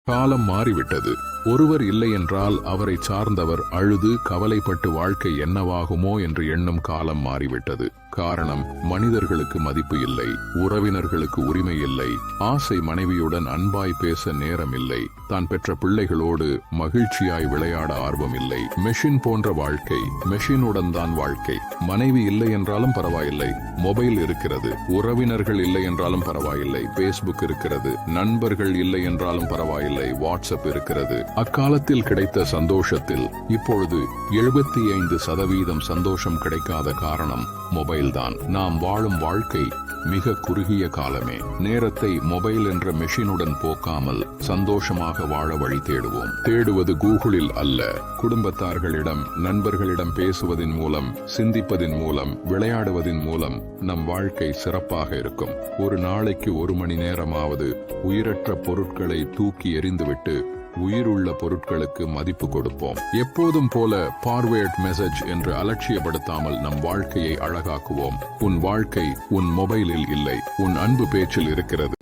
காலம் மாறிவிட்டது. ஒருவர் இல்லை என்றால் அவரை சார்ந்தவர் அழுது கவலைப்பட்டு வாழ்க்கை என்னவாகுமோ என்று எண்ணும் காலம் மாறிவிட்டது. காரணம், மனிதர்களுக்கு மதிப்பு இல்லை, உறவினர்களுக்கு உரிமை இல்லை, ஆசை மனைவியுடன் அன்பாய் பேச நேரம் இல்லை, தான் பெற்ற பிள்ளைகளோடு மகிழ்ச்சியாய் விளையாட ஆர்வம் இல்லை. மெஷின் போன்ற வாழ்க்கை, மெஷினுடன் தான் வாழ்க்கை. மனைவி இல்லை என்றாலும் பரவாயில்லை, மொபைல் இருக்கிறது. உறவினர்கள் இல்லை என்றாலும் பரவாயில்லை, பேஸ்புக் இருக்கிறது. நண்பர்கள் இல்லை என்றாலும் பரவாயில்லை, வாட்ஸ்அப் இருக்கிறது. அக்காலத்தில் கிடைத்த சந்தோஷத்தில் இப்பொழுது 75% சந்தோஷம் கிடைக்காத காரணம் மொபைல் தான். நாம் வாழும் வாழ்க்கை மிக குறுகிய காலமே. நேரத்தை மொபைல் என்ற மெஷினுடன் போக்காமல் சந்தோஷமாக வாழ வழி தேடுவோம். தேடுவது கூகுளில் அல்ல, குடும்பத்தார்களிடம் நண்பர்களிடம் பேசுவதின் மூலம், சிந்திப்பதின் மூலம், விளையாடுவதின் மூலம் நம் வாழ்க்கை சிறப்பாக இருக்கும். ஒரு நாளைக்கு 1 மணி நேரமாவது உயிரற்ற பொருட்களை தூக்கி எறிந்துவிட்டு உயிருள்ள பொருட்களுக்கு மதிப்பு கொடுப்போம். எப்போதும் போல ஃபார்வேர்ட் மெசேஜ் என்று அலட்சியப்படுத்தாமல் நம் வாழ்க்கையை அழகாக்குவோம். உன் வாழ்க்கை உன் மொபைலில் இல்லை, உன் அன்பு பேச்சில் இருக்கிறது.